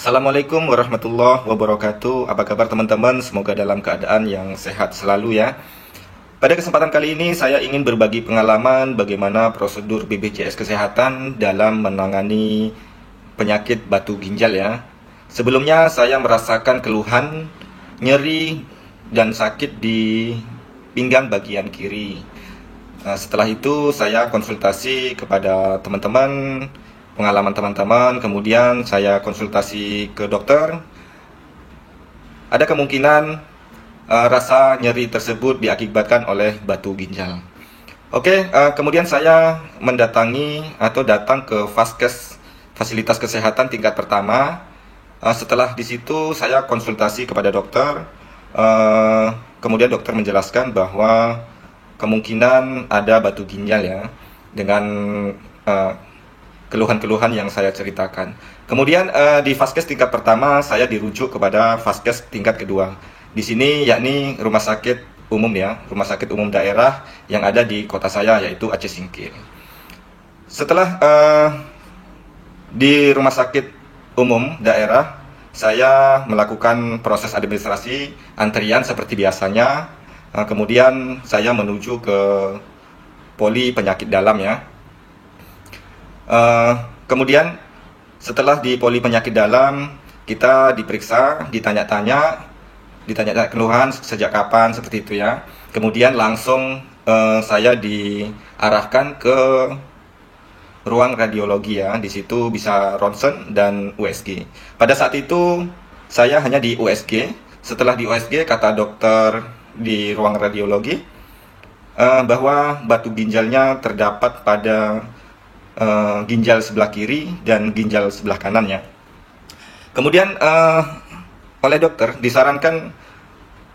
Assalamualaikum warahmatullahi wabarakatuh. Apa kabar teman-teman? Semoga dalam keadaan yang sehat selalu ya. Pada kesempatan kali ini saya ingin berbagi pengalaman bagaimana prosedur BPJS Kesehatan dalam menangani penyakit batu ginjal ya. Sebelumnya saya merasakan keluhan, nyeri, dan sakit di pinggang bagian kiri. Setelah itu saya konsultasi kepada teman-teman, pengalaman teman-teman, kemudian saya konsultasi ke dokter. Ada kemungkinan rasa nyeri tersebut diakibatkan oleh batu ginjal. Kemudian saya mendatangi atau datang ke Vaskes, fasilitas kesehatan tingkat pertama. Setelah di situ saya konsultasi kepada dokter. Kemudian dokter menjelaskan bahwa kemungkinan ada batu ginjal ya, dengan keluhan-keluhan yang saya ceritakan. Kemudian di Vaskes tingkat pertama saya dirujuk kepada Vaskes tingkat kedua. Di sini yakni rumah sakit umum ya, rumah sakit umum daerah yang ada di kota saya, yaitu Aceh Singkil. Setelah di rumah sakit umum daerah, saya melakukan proses administrasi antrian seperti biasanya. Kemudian saya menuju ke poli penyakit dalam ya. Kemudian setelah di poli penyakit dalam, kita diperiksa, ditanya-tanya keluhan sejak kapan, seperti itu ya. Kemudian langsung saya diarahkan ke ruang radiologi ya. Di situ bisa ronsen dan USG. Pada saat itu saya hanya di USG. Setelah di USG, kata dokter di ruang radiologi bahwa batu ginjalnya terdapat pada ginjal sebelah kiri dan ginjal sebelah kanannya. Kemudian oleh dokter disarankan,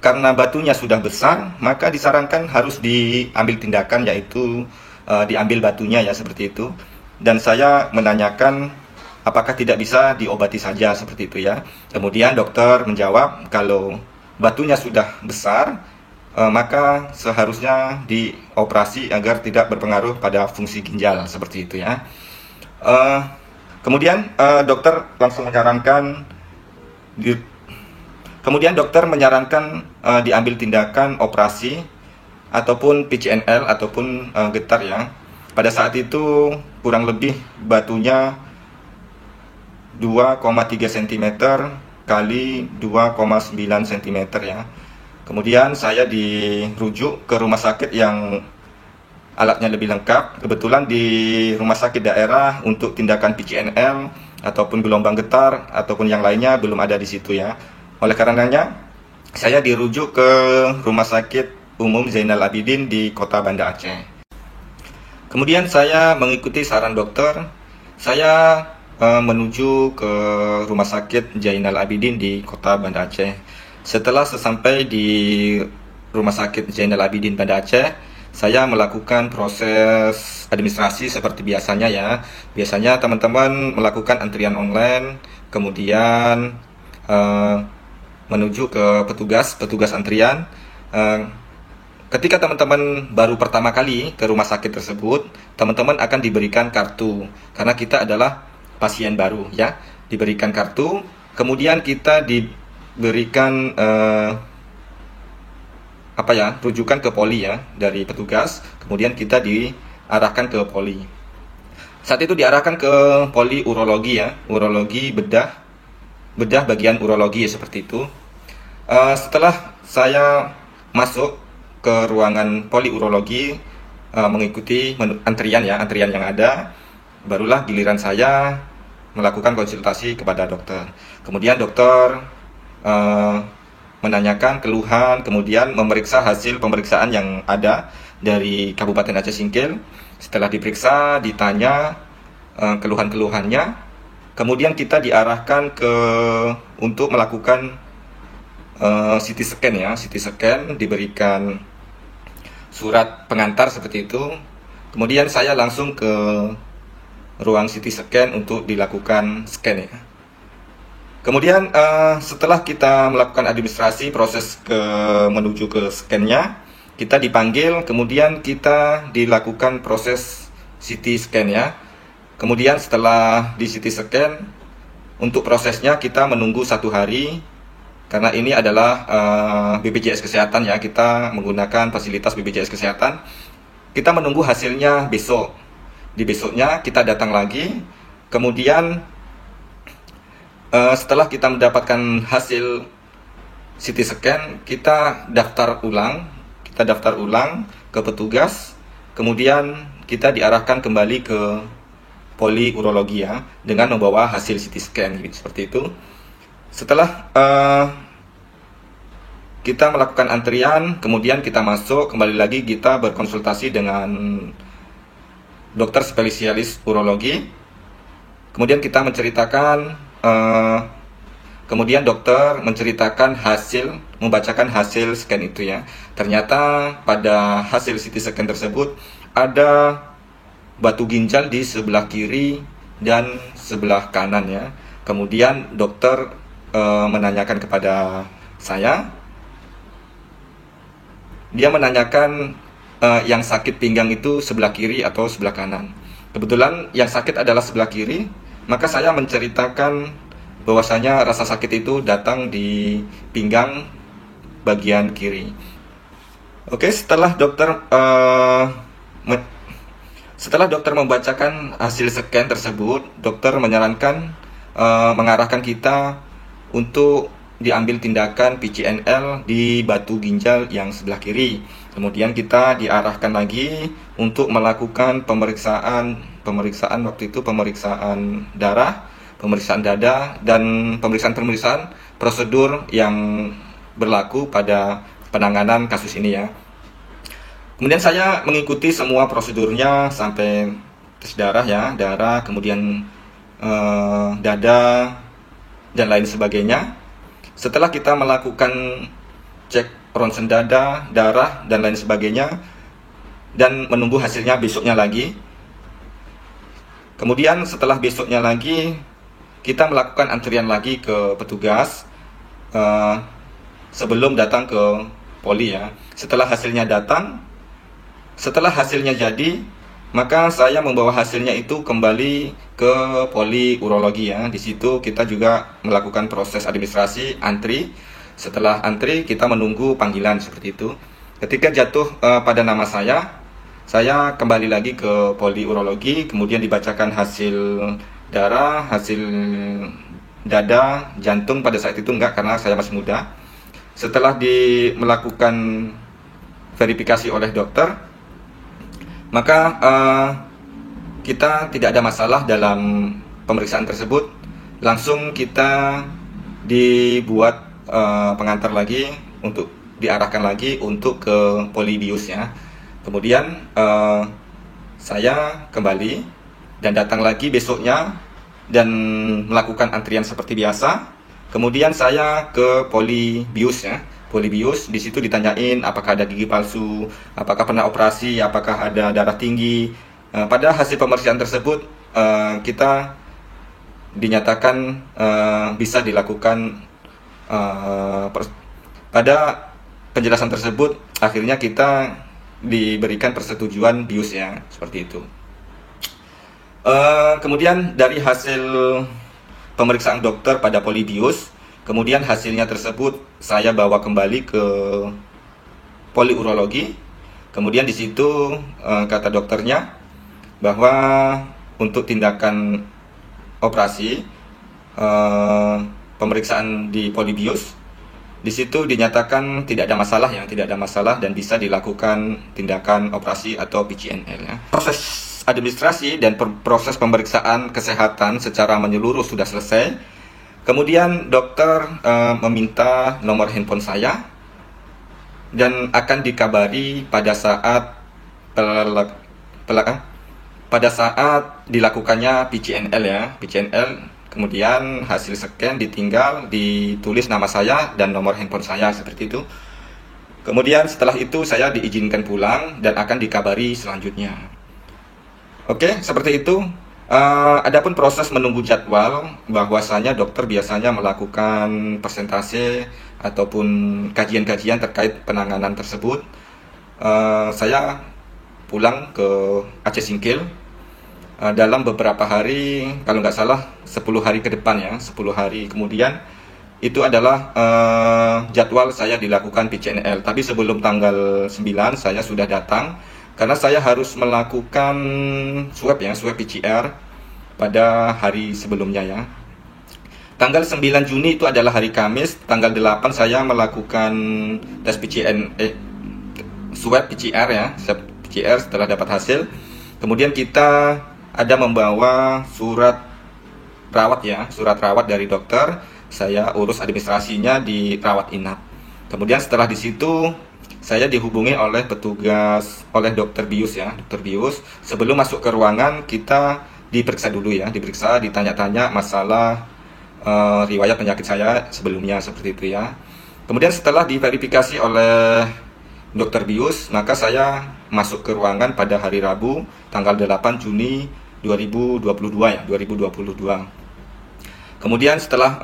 karena batunya sudah besar, maka disarankan harus diambil tindakan, yaitu diambil batunya ya, seperti itu. Dan saya menanyakan apakah tidak bisa diobati saja, seperti itu ya. Kemudian dokter menjawab kalau batunya sudah besar, maka seharusnya dioperasi agar tidak berpengaruh pada fungsi ginjal, seperti itu ya. Kemudian dokter langsung menyarankan diambil tindakan operasi ataupun PCNL ataupun getar ya. Pada saat itu kurang lebih batunya 2,3 cm kali 2,9 cm ya. Kemudian saya dirujuk ke rumah sakit yang alatnya lebih lengkap. Kebetulan di rumah sakit daerah untuk tindakan PCNL ataupun gelombang getar ataupun yang lainnya belum ada di situ ya. Oleh karenanya saya dirujuk ke Rumah Sakit Umum Zainal Abidin di Kota Banda Aceh. Kemudian saya mengikuti saran dokter. Saya menuju ke Rumah Sakit Zainal Abidin di Kota Banda Aceh. Setelah sesampai di Rumah Sakit Zainal Abidin Banda Aceh, saya melakukan proses administrasi seperti biasanya ya. Biasanya teman-teman melakukan antrian online, kemudian menuju ke petugas antrian. Ketika teman-teman baru pertama kali ke rumah sakit tersebut, teman-teman akan diberikan kartu, karena kita adalah pasien baru ya. Diberikan kartu, kemudian kita diberikan rujukan ke poli ya dari petugas. Kemudian kita diarahkan ke poli. Saat itu diarahkan ke poli urologi ya, urologi bedah bagian urologi ya, seperti itu. Setelah saya masuk ke ruangan poli urologi, mengikuti antrian yang ada, barulah giliran saya melakukan konsultasi kepada dokter. Kemudian dokter menanyakan keluhan, kemudian memeriksa hasil pemeriksaan yang ada dari Kabupaten Aceh Singkil. Setelah diperiksa, ditanya keluhan-keluhannya, kemudian kita diarahkan untuk melakukan CT scan ya. CT scan, diberikan surat pengantar seperti itu. Kemudian saya langsung ke ruang CT scan untuk dilakukan scan ya. Kemudian setelah kita melakukan administrasi proses menuju ke scan-nya, kita dipanggil, kemudian kita dilakukan proses CT scan ya. Kemudian setelah di CT scan, Untuk prosesnya kita menunggu 1 hari, karena ini adalah BPJS Kesehatan ya, kita menggunakan fasilitas BPJS Kesehatan. Kita menunggu hasilnya besok. Di besoknya kita datang lagi, kemudian setelah kita mendapatkan hasil CT scan, kita daftar ulang ke petugas, kemudian kita diarahkan kembali ke poli urologi ya, dengan membawa hasil CT scan gitu, seperti itu. Setelah kita melakukan antrian, kemudian kita masuk, kembali lagi kita berkonsultasi dengan dokter spesialis urologi. Kemudian kita menceritakan, kemudian dokter menceritakan membacakan hasil scan itu ya. Ternyata pada hasil CT scan tersebut ada batu ginjal di sebelah kiri dan sebelah kanan ya. Kemudian dokter menanyakan kepada saya, dia menanyakan yang sakit pinggang itu sebelah kiri atau sebelah kanan. Kebetulan yang sakit adalah sebelah kiri, maka saya menceritakan bahwasanya rasa sakit itu datang di pinggang bagian kiri. Oke, setelah dokter membacakan hasil scan tersebut, dokter mengarahkan kita untuk diambil tindakan PCNL di batu ginjal yang sebelah kiri. Kemudian kita diarahkan lagi untuk melakukan pemeriksaan waktu itu pemeriksaan darah, pemeriksaan dada, dan pemeriksaan prosedur yang berlaku pada penanganan kasus ini ya. Kemudian saya mengikuti semua prosedurnya sampai tes darah ya, kemudian dada dan lain sebagainya. Setelah kita melakukan cek ronsen dada, darah, dan lain sebagainya, dan menunggu hasilnya besoknya lagi. Kemudian setelah besoknya lagi, kita melakukan antrian lagi ke petugas sebelum datang ke poli ya. Setelah hasilnya jadi, maka saya membawa hasilnya itu kembali ke poli urologi ya. Di situ kita juga melakukan proses administrasi, antri. Setelah antri kita menunggu panggilan seperti itu. Ketika jatuh pada nama saya kembali lagi ke poli urologi, kemudian dibacakan hasil darah, hasil dada, jantung pada saat itu enggak karena saya masih muda. Setelah melakukan verifikasi oleh dokter, maka kita tidak ada masalah dalam pemeriksaan tersebut. Langsung kita dibuat pengantar lagi untuk diarahkan lagi untuk ke polibius ya. Kemudian saya kembali dan datang lagi besoknya dan melakukan antrian seperti biasa. Kemudian saya ke polibius ya. Polibius, di situ ditanyain apakah ada gigi palsu, apakah pernah operasi, apakah ada darah tinggi. Pada hasil pemeriksaan tersebut kita dinyatakan bisa dilakukan. Pada penjelasan tersebut akhirnya kita diberikan persetujuan bius ya, seperti itu. Kemudian dari hasil pemeriksaan dokter pada polibius, kemudian hasilnya tersebut saya bawa kembali ke poli urologi. Kemudian di situ kata dokternya bahwa untuk tindakan operasi pemeriksaan di polibius, di situ dinyatakan tidak ada masalah dan bisa dilakukan tindakan operasi atau PCNL ya. Proses administrasi dan proses pemeriksaan kesehatan secara menyeluruh sudah selesai. Kemudian dokter meminta nomor handphone saya dan akan dikabari pada saat dilakukannya PCNL ya, PCNL. Kemudian hasil scan ditinggal, ditulis nama saya dan nomor handphone saya seperti itu. Kemudian setelah itu saya diizinkan pulang dan akan dikabari selanjutnya. Oke, seperti itu. Adapun proses menunggu jadwal, bahwasanya dokter biasanya melakukan presentasi ataupun kajian-kajian terkait penanganan tersebut. Saya pulang ke Aceh Singkil. dalam beberapa hari, kalau nggak salah 10 hari ke depan ya, 10 hari kemudian itu adalah jadwal saya dilakukan PCNL. Tapi sebelum tanggal 9 saya sudah datang karena saya harus melakukan swab PCR pada hari sebelumnya ya. Tanggal 9 Juni itu adalah hari Kamis, tanggal 8 saya melakukan tes swab PCR ya, swab PCR setelah dapat hasil. Kemudian kita ada membawa surat rawat dari dokter. Saya urus administrasinya di rawat inap. Kemudian setelah di situ saya dihubungi oleh petugas, oleh dokter bius ya, dokter bius. Sebelum masuk ke ruangan kita diperiksa dulu ya, ditanya-tanya masalah riwayat penyakit saya sebelumnya seperti itu ya. Kemudian setelah diverifikasi oleh dokter bius, maka saya masuk ke ruangan pada hari Rabu tanggal 8 Juni 2022 ya, 2022. Kemudian setelah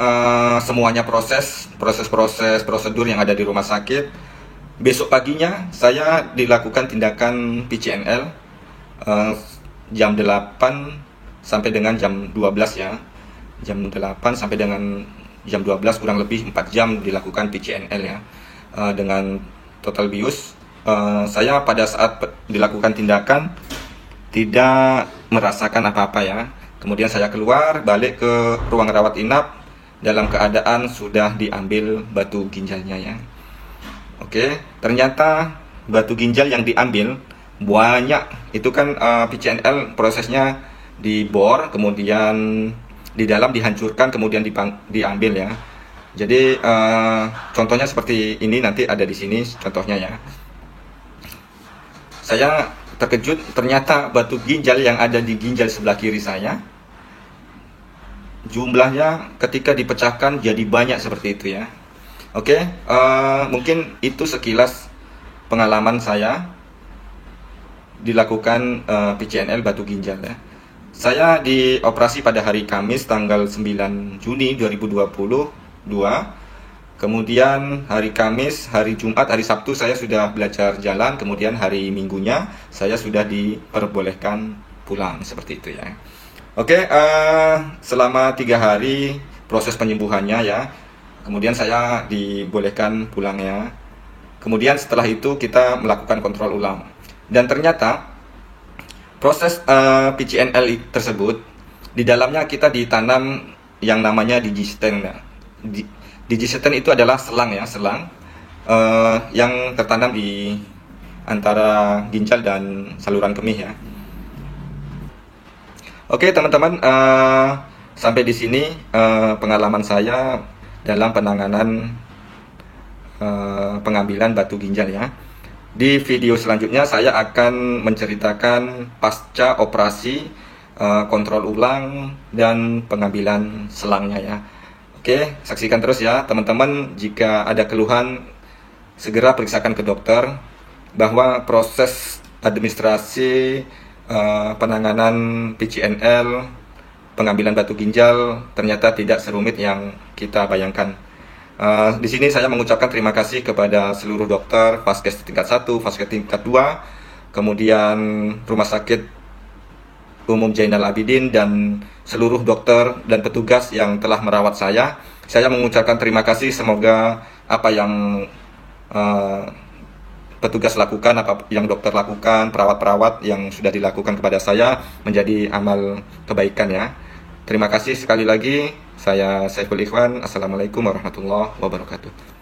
semuanya prosedur yang ada di rumah sakit, besok paginya saya dilakukan tindakan PCNL jam 8 sampai dengan jam 12 ya. Jam 8 sampai dengan jam 12, kurang lebih 4 jam dilakukan PCNL ya. Dengan total bius, saya pada saat dilakukan tindakan tidak merasakan apa-apa ya. Kemudian saya keluar, balik ke ruang rawat inap dalam keadaan sudah diambil batu ginjalnya ya. Oke, ternyata batu ginjal yang diambil banyak. Itu kan PCNL prosesnya dibor, kemudian di dalam dihancurkan, kemudian diambil ya. Jadi contohnya seperti ini, nanti ada di sini contohnya ya. Saya terkejut, ternyata batu ginjal yang ada di ginjal sebelah kiri saya jumlahnya ketika dipecahkan jadi banyak seperti itu ya. Oke, mungkin itu sekilas pengalaman saya dilakukan PCNL batu ginjal ya. Saya dioperasi pada hari Kamis tanggal 9 Juni 2022. Kemudian hari Kamis, hari Jumat, hari Sabtu saya sudah belajar jalan. Kemudian hari Minggunya saya sudah diperbolehkan pulang seperti itu ya. Oke, selama 3 hari proses penyembuhannya ya. Kemudian saya dibolehkan pulang ya. Kemudian setelah itu kita melakukan kontrol ulang. Dan ternyata proses PCNL tersebut, di dalamnya kita ditanam yang namanya digistent ya. Digistent itu adalah selang ya, yang tertanam di antara ginjal dan saluran kemih ya. Oke teman-teman, sampai di sini pengalaman saya dalam penanganan pengambilan batu ginjal ya. Di video selanjutnya saya akan menceritakan pasca operasi, kontrol ulang, dan pengambilan selangnya ya. Oke, saksikan terus ya teman-teman. Jika ada keluhan, segera periksakan ke dokter, bahwa proses administrasi penanganan PCNL, pengambilan batu ginjal ternyata tidak serumit yang kita bayangkan. Di sini saya mengucapkan terima kasih kepada seluruh dokter, Vaskes tingkat 1, Vaskes tingkat 2, kemudian Rumah Sakit Umum Zainal Abidin, dan seluruh dokter dan petugas yang telah merawat saya. Saya mengucapkan terima kasih, semoga apa yang petugas lakukan, apa yang dokter lakukan, perawat-perawat yang sudah dilakukan kepada saya menjadi amal kebaikan ya. Terima kasih sekali lagi. Saya Saiful Ikhwan. Assalamualaikum warahmatullahi wabarakatuh.